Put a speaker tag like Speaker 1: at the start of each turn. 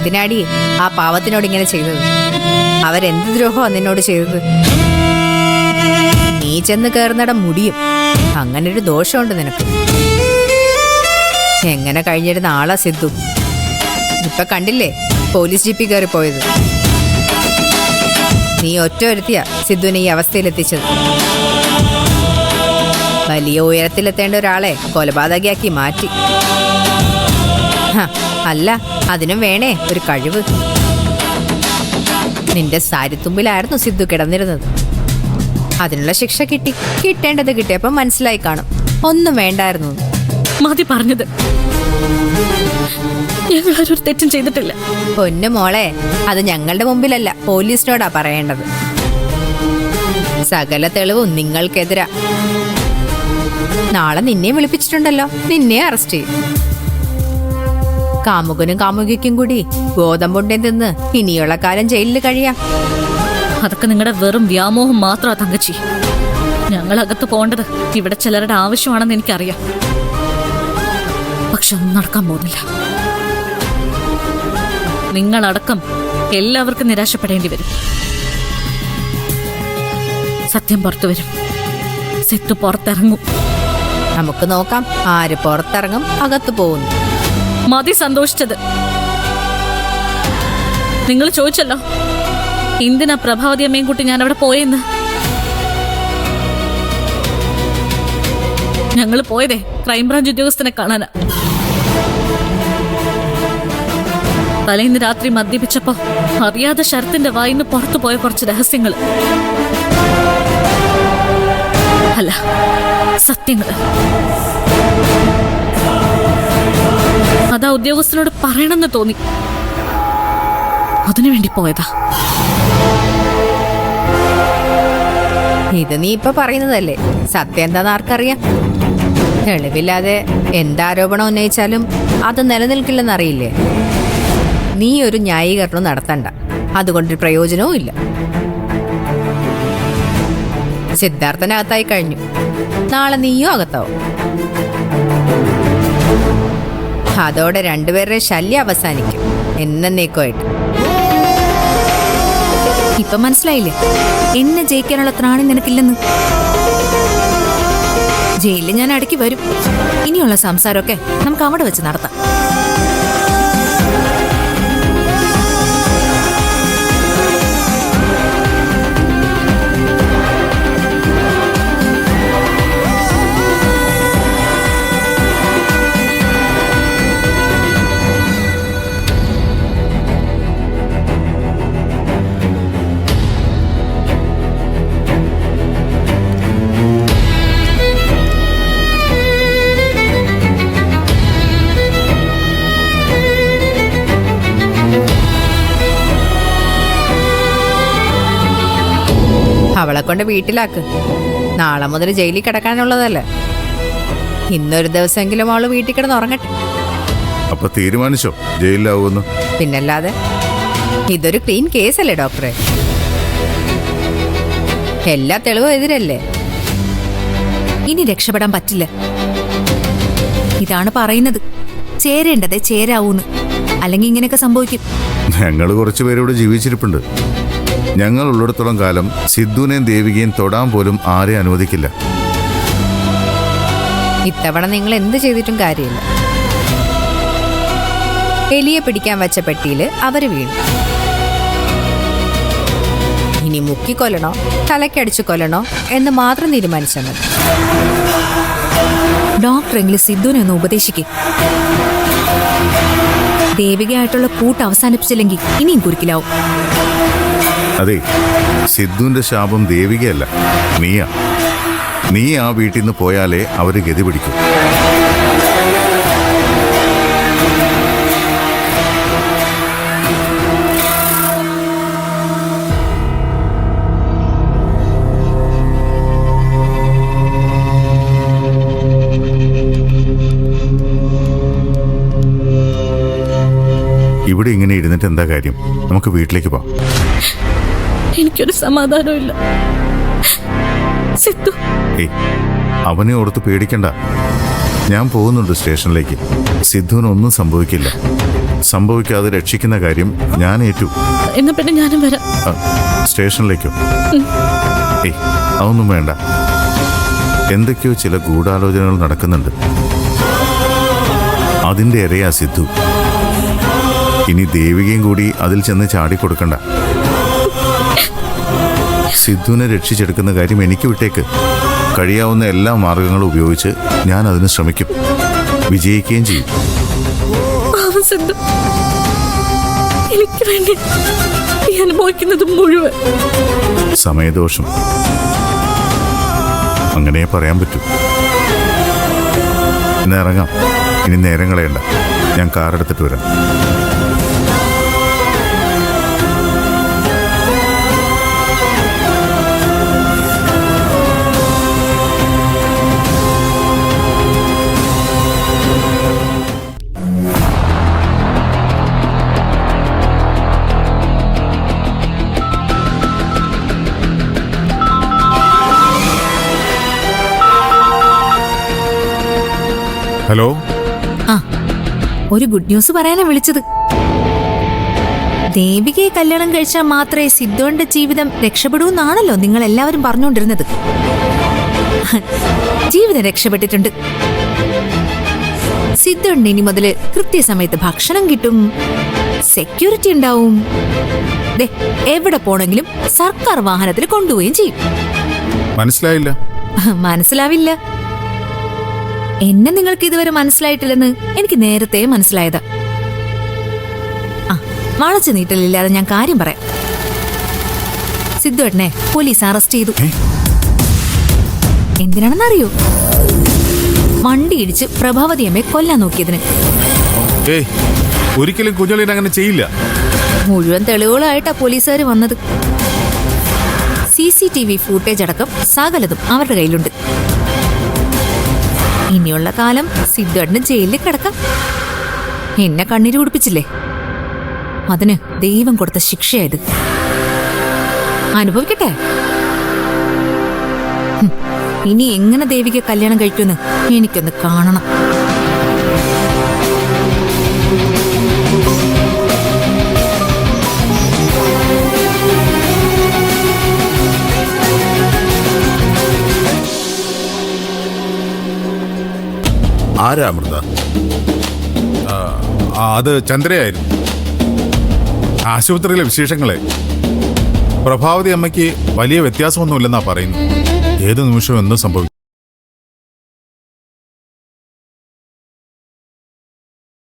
Speaker 1: എന്തിനാടി ആ പാവത്തിനോട് ഇങ്ങനെ ചെയ്തത്? അവരെന്ത് ദ്രോഹമാണ് നിന്നോട് ചെയ്തത്? നീ ചെന്ന് കയറുന്നിടം മുടിയും. അങ്ങനൊരു ദോഷമുണ്ട് നിനക്ക്. എങ്ങനെ കഴിഞ്ഞിരുന്ന ആളാ സിദ്ധു. ഇപ്പൊ കണ്ടില്ലേ പോലീസ് ജീപ്പിൽ കയറി പോയത്. നീ ഒറ്റ ഒരുത്തിയാ സിദ്ധുവിനെ ഈ അവസ്ഥയിലെത്തിച്ചത്. വലിയ ഉയരത്തിലെത്തേണ്ട ഒരാളെ കൊലപാതകയാക്കി മാറ്റി. അല്ല, അതിനും വേണേ ഒരു കഴിവ്. നിന്റെ സാരിത്തുമ്പിലായിരുന്നു സിദ്ധു കിടന്നിരുന്നത്. അതിനുള്ള ശിക്ഷ കിട്ടി. കിട്ടേണ്ടത് കിട്ടിയപ്പോ മനസ്സിലായി കാണും ഒന്നും വേണ്ടായിരുന്നു.
Speaker 2: മതി പറഞ്ഞത്. ഞങ്ങൾ ഒരു തെറ്റും ചെയ്തിട്ടില്ല.
Speaker 1: പൊന്നു മോളെ, അത് ഞങ്ങളുടെ മുമ്പിലല്ല, പോലീസിനോടാ പറയേണ്ടത്. സകല തെളിവും നിങ്ങൾക്കെതിരാ. നാളെ നിന്നെ വിളിപ്പിച്ചിട്ടുണ്ടല്ലോ, നിന്നെ അറസ്റ്റ് ചെയ്യും. കാമുകനും കാമുകിക്കും കൂടി ഗോതമ്പുണ്ടേ തിന്ന് ഇനിയുള്ള കാലം ജയിലിൽ കഴിയാം.
Speaker 2: അതൊക്കെ നിങ്ങളുടെ വെറും വ്യാമോഹം മാത്രമാ തങ്കച്ചി. ഞങ്ങൾ അകത്ത് പോകേണ്ടത് ഇവിടെ ചിലരുടെ ആവശ്യമാണെന്ന് എനിക്കറിയാം. പക്ഷെ ഒന്നും നടക്കാൻ പോകുന്നില്ല. നിങ്ങളടക്കം എല്ലാവർക്കും നിരാശപ്പെടേണ്ടി വരും. സത്യം പുറത്തു വരും. സിദ്ധു പുറത്തിറങ്ങും.
Speaker 1: നമുക്ക് നോക്കാം ആര് പുറത്തിറങ്ങും, അകത്ത് പോകുന്നു.
Speaker 2: മതി സന്തോഷിച്ചത്. നിങ്ങൾ ചോദിച്ചല്ലോ എന്തിനാ പ്രഭാവതി അമ്മയും കുട്ടി ഞാൻ അവിടെ പോയെന്ന്. ഞങ്ങൾ പോയതേ ക്രൈംബ്രാഞ്ച് ഉദ്യോഗസ്ഥനെ കാണാനാ. തലേന്ന് രാത്രി മദ്യപിച്ചപ്പോ അറിയാതെ ശരത്തിന്റെ വായിന്ന് പുറത്തു പോയ കുറച്ച് രഹസ്യങ്ങൾ, അല്ല സത്യങ്ങൾ. അതാ ഉദ്യോഗസ്ഥനോട് പറയണമെന്ന് തോന്നി. അതിനുവേണ്ടി പോയതാ.
Speaker 1: ഇത് നീ ഇപ്പൊ പറയുന്നതല്ലേ? സത്യം എന്താന്ന് ആർക്കറിയാം? തെളിവില്ലാതെ എന്താരോപണം ഉന്നയിച്ചാലും അത് നിലനിൽക്കില്ലെന്നറിയില്ലേ? നീ ഒരു ന്യായീകരണം നടത്തണ്ട, അതുകൊണ്ടൊരു പ്രയോജനവും ഇല്ല. സിദ്ധാർത്ഥനകത്തായി കഴിഞ്ഞു, നാളെ നീയും അകത്താവും. അതോടെ രണ്ടുപേരുടെ ശല്യം അവസാനിക്കും എന്നേക്കുമായിട്ട്.
Speaker 3: ഇപ്പൊ മനസ്സിലായില്ലേ എന്നെ ജയിക്കാനുള്ള ത്രാണി നിനക്കില്ലെന്ന്? ജയിലിൽ ഞാൻ ഇടയ്ക്ക് വരും. ഇനിയുള്ള സംസാരമൊക്കെ നമുക്ക് അവിടെ വെച്ച് നടത്താം.
Speaker 1: അവളെ കൊണ്ട് വീട്ടിലാക്ക്. നാളെ മുതൽ ജയിലിൽ കിടക്കാനുള്ളതല്ലേ. ഇന്നൊരു ദിവസമെങ്കിലും അവള് വീട്ടിൽ കിടന്ന് ഉറങ്ങട്ടെ.
Speaker 4: അപ്പൊ തീരുമാനിച്ചോ ജയിലിലാവുമെന്ന്?
Speaker 1: പിന്നല്ലാതെ. ഇതൊരു ക്ലീൻ കേസല്ലേ ഡോക്ടറെ? എല്ലാ തെളിവും എതിരല്ലേ?
Speaker 3: ഇനി രക്ഷപ്പെടാൻ പറ്റില്ല. ഇതാണ് പറയുന്നത്, ചേരേണ്ടതേ ചേരാവൂന്ന്. അല്ലെങ്കിൽ ഇങ്ങനെയൊക്കെ സംഭവിക്കും.
Speaker 4: ഞങ്ങൾ കുറച്ചു പേരോട് ജീവിച്ചിരിപ്പുണ്ട്. ഞങ്ങൾ ഉള്ളിടത്തോളം കാലം സിദ്ധുവിനെയും ദേവികയും തൊടാൻ പോലും ആരെ അനുവദിക്കില്ല.
Speaker 1: ഇത്തവണ നിങ്ങൾ എന്ത് ചെയ്തിട്ടും കാര്യമില്ല. എലിയെ പിടിക്കാൻ വെച്ച പെട്ടിയില് അവര് വീണു. ഇനി മുക്കിക്കൊല്ലണോ തലക്കടിച്ചു കൊല്ലണോ എന്ന് മാത്രം തീരുമാനിച്ചാൽ മതി.
Speaker 3: ഡോക്ടറെങ്കിലും സിദ്ധുവിനെ ഒന്ന് ഉപദേശിക്കും. ദേവികയായിട്ടുള്ള കൂട്ട് അവസാനിപ്പിച്ചില്ലെങ്കിൽ ഇനിയും കുരുക്കിലാവും.
Speaker 4: അതെ, സിദ്ധുവിന്റെ ശാപം ദേവികയല്ല, നീയാ. നീ ആ വീട്ടിൽ നിന്ന് പോയാലേ അവര് ഗതി പിടിക്കും. ഇവിടെ ഇങ്ങനെ ഇരുന്നിട്ട് എന്താ കാര്യം? നമുക്ക് വീട്ടിലേക്ക് പോവാം.
Speaker 2: എനിക്കൊരു സമാധാനമില്ല. സിദ്ധു,
Speaker 4: അവനെ ഓർത്ത് പേടിക്കണ്ട. ഞാൻ പോകുന്നുണ്ട് സ്റ്റേഷനിലേക്ക്. സിദ്ധുവിനൊന്നും സംഭവിക്കില്ല. സംഭവിക്കാതെ രക്ഷിക്കുന്ന കാര്യം ഞാൻ ഏറ്റു.
Speaker 2: എന്നാ പിന്നെ ഞാനും വരാം.
Speaker 4: സ്റ്റേഷനിലേക്കോ? ഏയ്, അതൊന്നും വേണ്ട. എന്തൊക്കെയോ ചില ഗൂഢാലോചനകൾ നടക്കുന്നുണ്ട്. അതിന്റെ ഇരയാ സിദ്ധു. ഇനി ദേവികയും കൂടി അതിൽ ചെന്ന് ചാടിക്കൊടുക്കണ്ട. സിദ്ധുവിനെ രക്ഷിച്ചെടുക്കുന്ന കാര്യം എനിക്ക് വിട്ടേക്ക്. കഴിയാവുന്ന എല്ലാ മാർഗങ്ങളും ഉപയോഗിച്ച് ഞാൻ അതിന് ശ്രമിക്കും. വിജയിക്കുകയും ചെയ്യും.
Speaker 2: പാവം സിദ്ധു, എനിക്ക് വേണ്ടി നീ അനുഭവിക്കുന്നത് മുഴുവൻ
Speaker 4: സമയദോഷം. അങ്ങനെ പറയാൻ പറ്റൂ. ഇന്ന് ഇറങ്ങാം. ഇനി നേരം കളയണ്ട. ഞാൻ കാറെടുത്തിട്ട് വരാം.
Speaker 5: ഹലോ.
Speaker 3: ആ, ഒരു ഗുഡ് ന്യൂസ് പറയാനാ വിളിച്ചത്. ദേവികയെ കല്യാണം കഴിച്ചാൽ മാത്രമേ സിദ്ധുവിന്റെ ജീവിതം രക്ഷപ്പെടൂന്നാണല്ലോ നിങ്ങൾ എല്ലാവരും പറഞ്ഞുകൊണ്ടിരുന്നത്. ജീവിതം രക്ഷപ്പെട്ടിട്ടുണ്ട്. സിദ്ധുവിന് ഇനി മുതല് കൃത്യസമയത്ത് ഭക്ഷണം കിട്ടും, സെക്യൂരിറ്റി ഉണ്ടാവും. ദേ, എവിടെ പോണെങ്കിലും സർക്കാർ വാഹനത്തിൽ കൊണ്ടുപോവുകയും ചെയ്യും.
Speaker 5: മനസ്സിലായില്ല.
Speaker 3: മനസ്സിലാവില്ല. എന്നെ നിങ്ങൾക്ക് ഇതുവരെ മനസ്സിലായിട്ടില്ലെന്ന് എനിക്ക് നേരത്തെ മനസ്സിലായതാ. ആ, വളച്ചു നീട്ടലില്ലാതെ ഞാൻ കാര്യം പറയാം. സിദ്ധുവേട്ടനെ പോലീസ് അറസ്റ്റ് ചെയ്തു. എന്തിനാണെന്നറിയോ? വണ്ടി ഇടിച്ച് പ്രഭാവതി അമ്മയെ കൊല്ലാൻ നോക്കിയതിന്.
Speaker 5: ഏയ്, ഒരിക്കലും കുഞ്ഞോളിനെ അങ്ങനെ ചെയ്യില്ല.
Speaker 3: മുഴുവൻ തെളിവുകളായിട്ടാ പോലീസുകാർ വന്നത്. CCTV ഫൂട്ടേജ് അടക്കം സകലതും അവരുടെ കയ്യിലുണ്ട്. ഇനിയുള്ള കാലം സിദ്ധുവേട്ടന് ജയിലിൽ കിടക്കാം. എന്നെ കണ്ണീര് കുടിപ്പിച്ചില്ലേ, അതിന് ദൈവം കൊടുത്ത ശിക്ഷയായത്. അനുഭവിക്കട്ടെ. ഇനി എങ്ങനെ ദേവിക കല്യാണം കഴിക്കുമെന്ന് എനിക്കൊന്ന് കാണണം.
Speaker 5: ആരാ അമൃത? അത് ചന്ദ്രയായിരുന്നു. ആശുപത്രിയിലെ വിശേഷങ്ങളെ. പ്രഭാവതി അമ്മയ്ക്ക് വലിയ വ്യത്യാസമൊന്നുമില്ലെന്നാ പറയുന്നു. ഏത് നിമിഷവും എന്തും സംഭവിക്കും.